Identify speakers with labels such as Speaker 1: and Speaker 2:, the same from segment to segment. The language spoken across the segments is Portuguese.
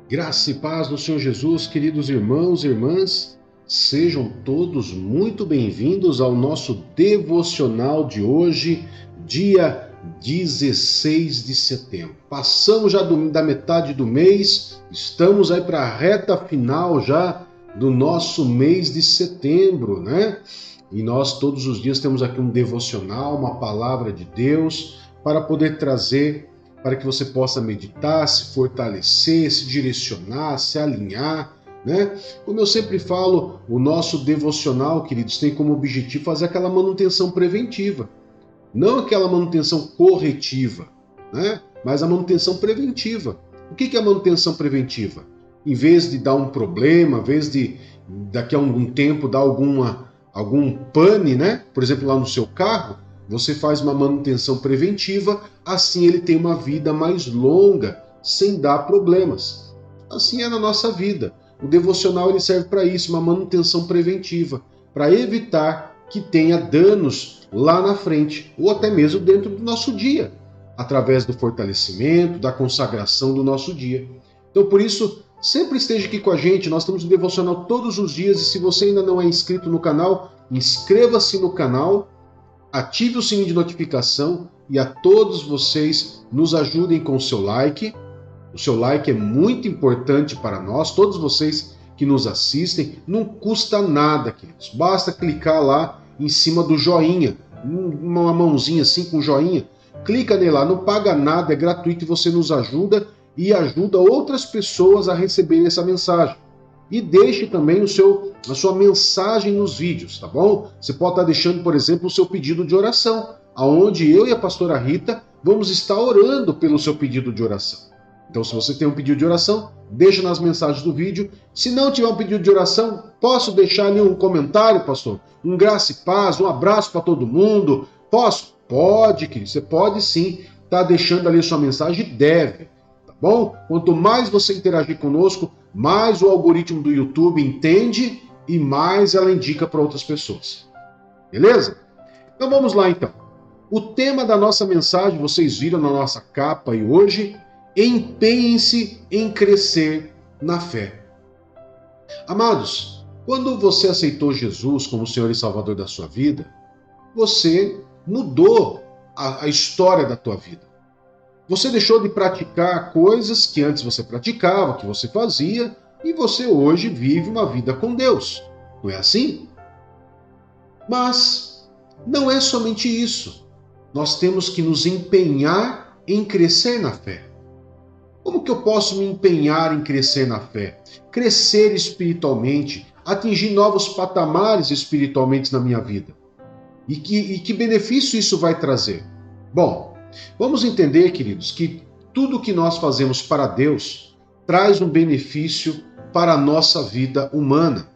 Speaker 1: Graça e paz no Senhor Jesus, queridos irmãos e irmãs, sejam todos muito bem-vindos ao nosso devocional de hoje, dia 16 de setembro. Passamos já da metade do mês, estamos aí para a reta final já do nosso mês de setembro, né? E nós todos os dias temos aqui um devocional, uma palavra de Deus para poder trazer para que você possa meditar, se fortalecer, se direcionar, se alinhar, né? Como eu sempre falo, o nosso devocional, queridos, tem como objetivo fazer aquela manutenção preventiva, não aquela manutenção corretiva, né? Mas a manutenção preventiva. O que é a manutenção preventiva? Em vez de dar um problema, em vez de daqui a algum tempo dar algum pane, né? Por exemplo, lá no seu carro, você faz uma manutenção preventiva, assim ele tem uma vida mais longa, sem dar problemas. Assim é na nossa vida. O devocional ele serve para isso, uma manutenção preventiva, para evitar que tenha danos lá na frente, ou até mesmo dentro do nosso dia, através do fortalecimento, da consagração do nosso dia. Então, por isso, sempre esteja aqui com a gente, nós estamos no devocional todos os dias, e se você ainda não é inscrito no canal, inscreva-se no canal, ative o sininho de notificação e a todos vocês nos ajudem com o seu like. O seu like é muito importante para nós, todos vocês que nos assistem, não custa nada, queridos. Basta clicar lá em cima do joinha, uma mãozinha assim com joinha. Clica nele lá, não paga nada, é gratuito e você nos ajuda e ajuda outras pessoas a receberem essa mensagem. E deixe também a sua mensagem nos vídeos, tá bom? Você pode estar deixando, por exemplo, o seu pedido de oração, aonde eu e a pastora Rita vamos estar orando pelo seu pedido de oração. Então, se você tem um pedido de oração, deixa nas mensagens do vídeo. Se não tiver um pedido de oração, posso deixar ali um comentário, pastor? Um graça e paz, um abraço para todo mundo? Posso? Pode, querido. Você pode sim estar deixando ali a sua mensagem, deve. Bom, quanto mais você interagir conosco, mais o algoritmo do YouTube entende e mais ela indica para outras pessoas. Beleza? Então vamos lá então. O tema da nossa mensagem, vocês viram na nossa capa e hoje, empenhem-se em crescer na fé. Amados, quando você aceitou Jesus como Senhor e Salvador da sua vida, você mudou a história da tua vida. Você deixou de praticar coisas que antes você praticava, que você fazia, e você hoje vive uma vida com Deus. Não é assim? Mas não é somente isso. Nós temos que nos empenhar em crescer na fé. Como que eu posso me empenhar em crescer na fé? Crescer espiritualmente, atingir novos patamares espiritualmente na minha vida. E que benefício isso vai trazer? Bom, vamos entender, queridos, que tudo que nós fazemos para Deus traz um benefício para a nossa vida humana.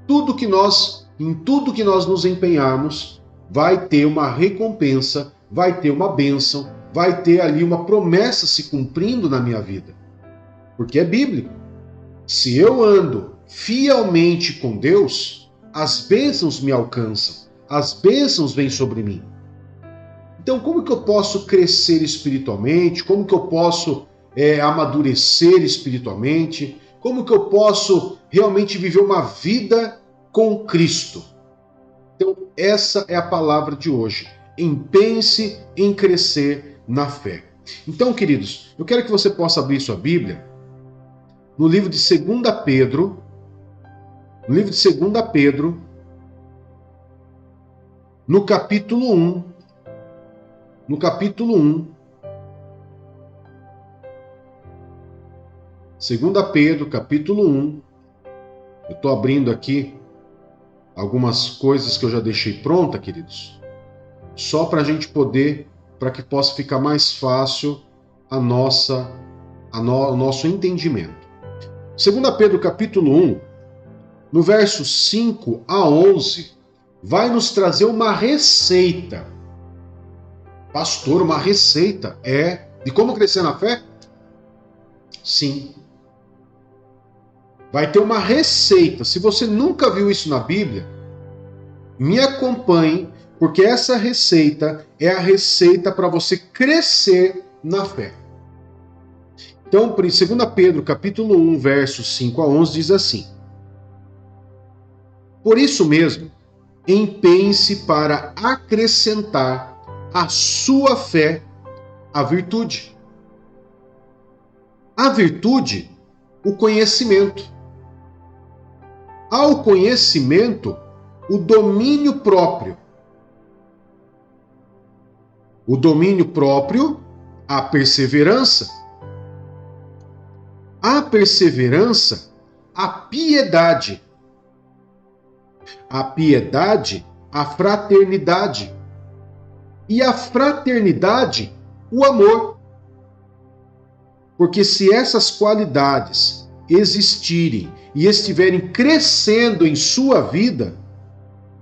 Speaker 1: Em tudo que nós nos empenharmos, vai ter uma recompensa, vai ter uma bênção, vai ter ali uma promessa se cumprindo na minha vida. Porque é bíblico. Se eu ando fielmente com Deus, as bênçãos me alcançam, as bênçãos vêm sobre mim. Então, como que eu posso crescer espiritualmente? Como que eu posso amadurecer espiritualmente? Como que eu posso realmente viver uma vida com Cristo? Então, essa é a palavra de hoje. Empenhe-se em crescer na fé. Então, queridos, eu quero que você possa abrir sua Bíblia no livro de 2 Pedro, no capítulo 1, no capítulo 1, 2 Pedro, capítulo 1, eu estou abrindo aqui algumas coisas que eu já deixei pronta, queridos, só para a gente poder, para que possa ficar mais fácil o nosso entendimento. 2 Pedro, capítulo 1, no verso 5 a 11, vai nos trazer uma receita. Pastor, uma receita de como crescer na fé? Sim. Vai ter uma receita. Se você nunca viu isso na Bíblia, me acompanhe, porque essa receita é a receita para você crescer na fé. Então, 2 Pedro, capítulo 1, versos 5 a 11, diz assim: Por isso mesmo, empenhe-se para acrescentar à sua fé a virtude. A virtude, o conhecimento. Ao conhecimento, o domínio próprio. O domínio próprio, a perseverança. A perseverança, a piedade. A piedade, a fraternidade. E a fraternidade, o amor. Porque se essas qualidades existirem e estiverem crescendo em sua vida,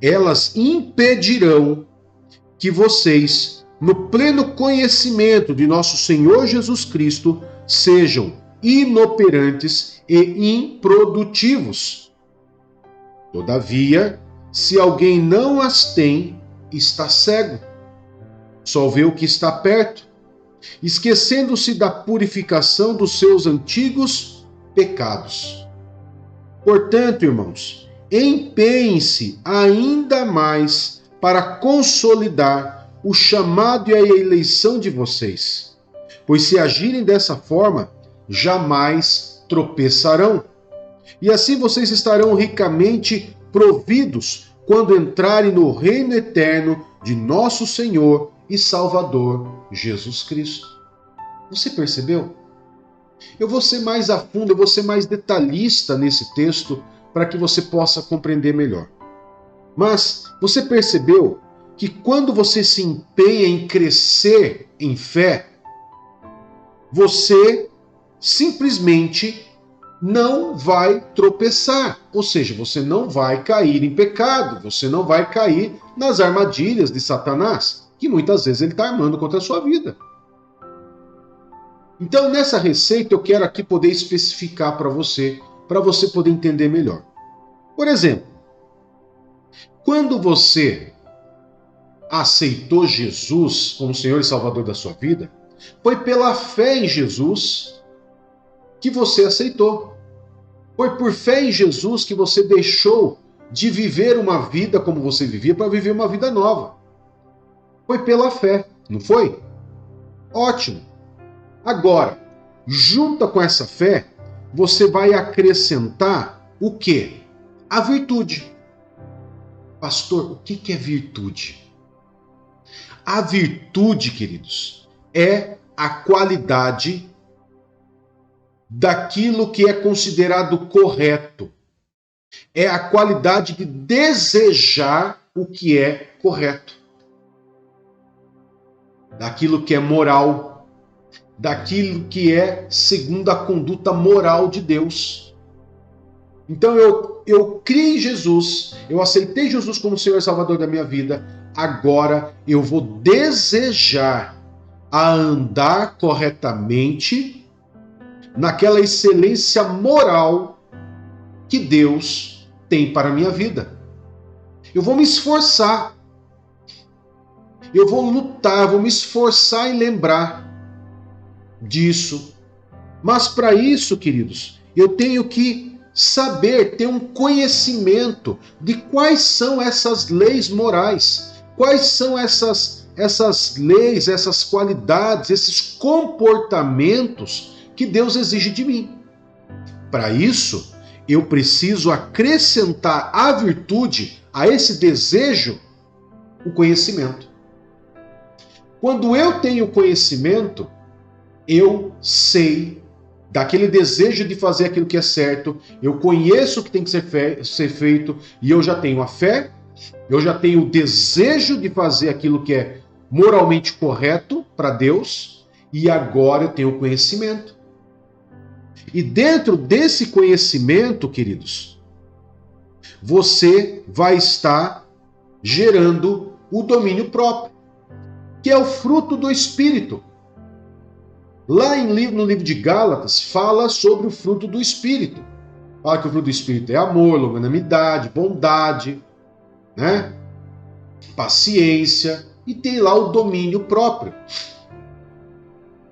Speaker 1: elas impedirão que vocês, no pleno conhecimento de nosso Senhor Jesus Cristo, sejam inoperantes e improdutivos. Todavia, se alguém não as tem, está cego, só vê o que está perto, esquecendo-se da purificação dos seus antigos pecados. Portanto, irmãos, empenhem-se ainda mais para consolidar o chamado e a eleição de vocês, pois se agirem dessa forma, jamais tropeçarão. E assim vocês estarão ricamente providos quando entrarem no reino eterno de nosso Senhor e Salvador Jesus Cristo. Você percebeu? Eu vou ser mais a fundo, eu vou ser mais detalhista nesse texto para que você possa compreender melhor. Mas você percebeu que quando você se empenha em crescer em fé, você simplesmente não vai tropeçar, ou seja, você não vai cair em pecado, você não vai cair nas armadilhas de Satanás, que muitas vezes ele está armando contra a sua vida. Então, nessa receita, eu quero aqui poder especificar para você poder entender melhor. Por exemplo, quando você aceitou Jesus como Senhor e Salvador da sua vida, foi pela fé em Jesus que você aceitou. Foi por fé em Jesus que você deixou de viver uma vida como você vivia para viver uma vida nova. Foi pela fé, não foi? Ótimo. Agora, junto com essa fé, você vai acrescentar o quê? A virtude. Pastor, o que é virtude? A virtude, queridos, é a qualidade daquilo que é considerado correto. É a qualidade de desejar o que é correto. Daquilo que é moral, daquilo que é segundo a conduta moral de Deus. Então eu criei em Jesus, eu aceitei Jesus como Senhor e Salvador da minha vida, agora eu vou desejar a andar corretamente naquela excelência moral que Deus tem para a minha vida. Eu vou me esforçar, eu vou lutar, eu vou me esforçar em lembrar disso. Mas para isso, queridos, eu tenho que saber, ter um conhecimento de quais são essas leis morais, quais são essas leis, essas qualidades, esses comportamentos que Deus exige de mim. Para isso, eu preciso acrescentar à virtude, a esse desejo, o conhecimento. Quando eu tenho conhecimento, eu sei daquele desejo de fazer aquilo que é certo, eu conheço o que tem que ser feito, e eu já tenho a fé, eu já tenho o desejo de fazer aquilo que é moralmente correto para Deus, e agora eu tenho o conhecimento. E dentro desse conhecimento, queridos, você vai estar gerando o domínio próprio, que é o fruto do Espírito. Lá no livro de Gálatas, fala sobre o fruto do Espírito. Fala que o fruto do Espírito é amor, longanimidade, bondade, paciência, e tem lá o domínio próprio.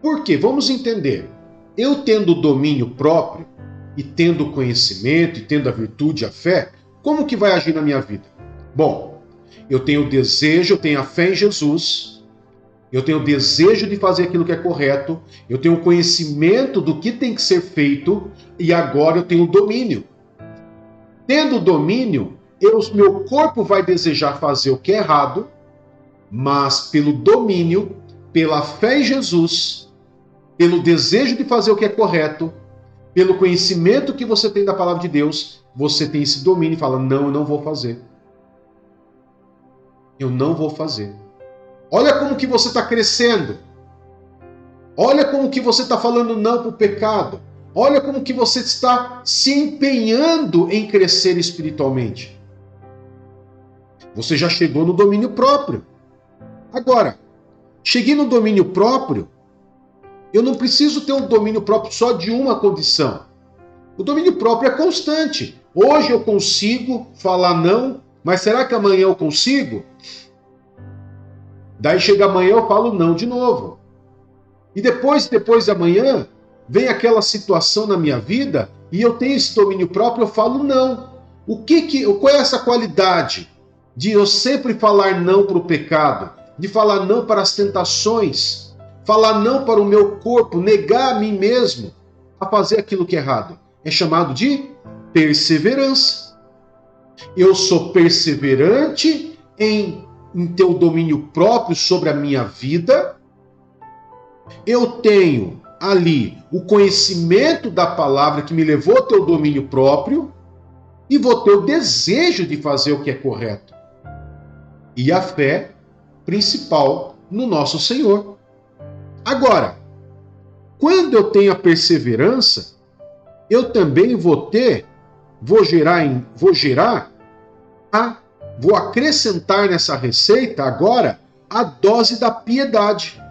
Speaker 1: Por quê? Vamos entender. eu tendo o domínio próprio, e tendo o conhecimento, e tendo a virtude, a fé, como que vai agir na minha vida? Bom, eu tenho o desejo, eu tenho a fé em Jesus, eu tenho o desejo de fazer aquilo que é correto, eu tenho o conhecimento do que tem que ser feito, e agora eu tenho o domínio. Tendo o domínio, meu corpo vai desejar fazer o que é errado, mas pelo domínio, pela fé em Jesus, pelo desejo de fazer o que é correto, pelo conhecimento que você tem da palavra de Deus, você tem esse domínio e fala, não, eu não vou fazer. Eu não vou fazer. Olha como que você está crescendo. Olha como que você está falando não para o pecado. Olha como que você está se empenhando em crescer espiritualmente. Você já chegou no domínio próprio. Agora, cheguei no domínio próprio, eu não preciso ter um domínio próprio só de uma condição. O domínio próprio é constante. Hoje eu consigo falar não, mas será que amanhã eu consigo? Daí chega amanhã eu falo não de novo. E depois de amanhã, vem aquela situação na minha vida e eu tenho esse domínio próprio, eu falo não. Qual é essa qualidade de eu sempre falar não para o pecado, de falar não para as tentações, falar não para o meu corpo, negar a mim mesmo a fazer aquilo que é errado? É chamado de perseverança. Eu sou perseverante em ter o domínio próprio sobre a minha vida. Eu tenho ali o conhecimento da palavra que me levou a ter o domínio próprio e vou ter o desejo de fazer o que é correto. E a fé principal no nosso Senhor. Agora, quando eu tenho a perseverança, eu também vou acrescentar nessa receita agora a dose da piedade.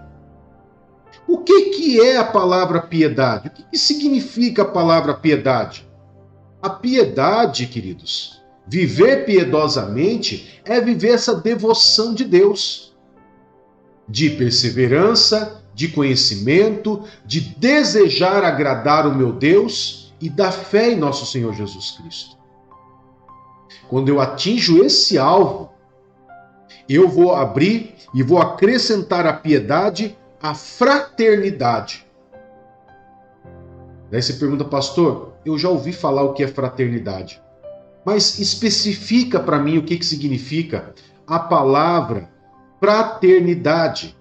Speaker 1: O que é a palavra piedade? O que significa a palavra piedade? A piedade, queridos, viver piedosamente é viver essa devoção de Deus, de perseverança, de conhecimento, de desejar agradar o meu Deus e da fé em nosso Senhor Jesus Cristo. Quando eu atinjo esse alvo, eu vou abrir e vou acrescentar à piedade a fraternidade. Daí você pergunta, pastor, eu já ouvi falar o que é fraternidade, mas especifica para mim o que significa a palavra fraternidade.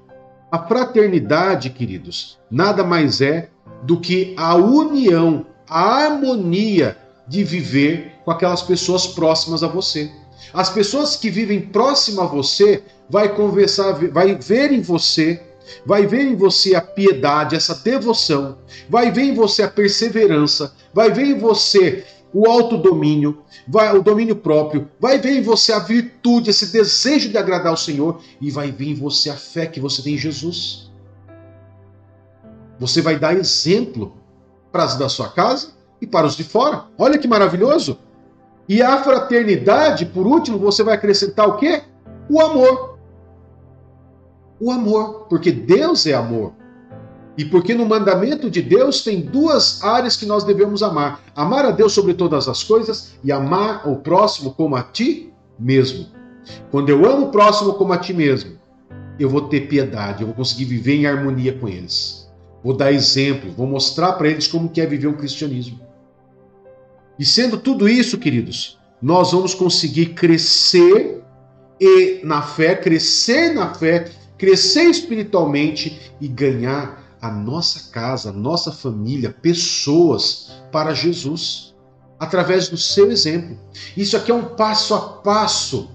Speaker 1: A fraternidade, queridos, nada mais é do que a união, a harmonia de viver com aquelas pessoas próximas a você. As pessoas que vivem próximas a você vai ver em você a piedade, essa devoção, vai ver em você a perseverança, vai ver em você o autodomínio, o domínio próprio, vai ver em você a virtude, esse desejo de agradar ao Senhor, e vai ver em você a fé que você tem em Jesus. Você vai dar exemplo para os da sua casa e para os de fora. Olha que maravilhoso! E a fraternidade, por último, você vai acrescentar o quê? O amor. O amor, porque Deus é amor. E porque no mandamento de Deus tem duas áreas que nós devemos amar. Amar a Deus sobre todas as coisas e amar o próximo como a ti mesmo. Quando eu amo o próximo como a ti mesmo, eu vou ter piedade, eu vou conseguir viver em harmonia com eles. Vou dar exemplo, vou mostrar para eles como que é viver o cristianismo. E sendo tudo isso, queridos, nós vamos conseguir crescer na fé, crescer espiritualmente e ganhar a nossa casa, a nossa família, pessoas para Jesus, através do seu exemplo. Isso aqui é um passo a passo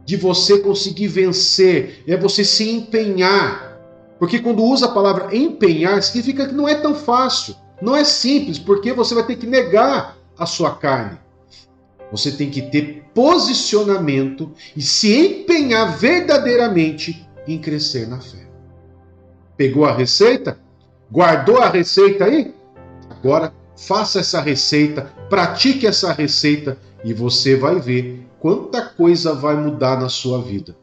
Speaker 1: de você conseguir vencer, é você se empenhar. Porque quando usa a palavra empenhar, significa que não é tão fácil, não é simples, porque você vai ter que negar a sua carne. Você tem que ter posicionamento e se empenhar verdadeiramente em crescer na fé. Pegou a receita? Guardou a receita aí? Agora faça essa receita, pratique essa receita e você vai ver quanta coisa vai mudar na sua vida.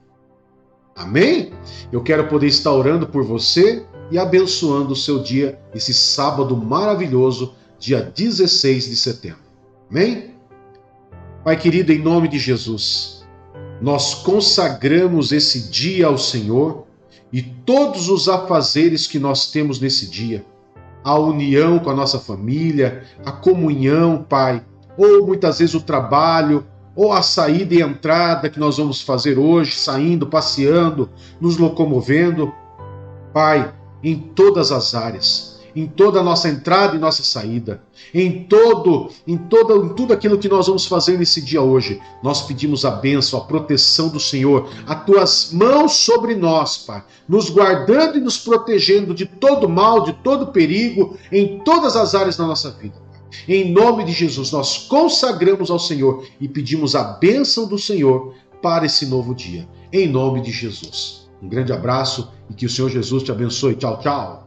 Speaker 1: Amém? Eu quero poder estar orando por você e abençoando o seu dia, esse sábado maravilhoso, dia 16 de setembro. Amém? Pai querido, em nome de Jesus, nós consagramos esse dia ao Senhor e todos os afazeres que nós temos nesse dia, a união com a nossa família, a comunhão, Pai, ou muitas vezes o trabalho, ou a saída e entrada que nós vamos fazer hoje, saindo, passeando, nos locomovendo. Pai, em todas as áreas, em toda a nossa entrada e nossa saída, em tudo aquilo que nós vamos fazer nesse dia hoje, nós pedimos a bênção, a proteção do Senhor, as tuas mãos sobre nós, Pai, nos guardando e nos protegendo de todo mal, de todo perigo, em todas as áreas da nossa vida. Em nome de Jesus, nós consagramos ao Senhor e pedimos a bênção do Senhor para esse novo dia. Em nome de Jesus. Um grande abraço e que o Senhor Jesus te abençoe. Tchau, tchau.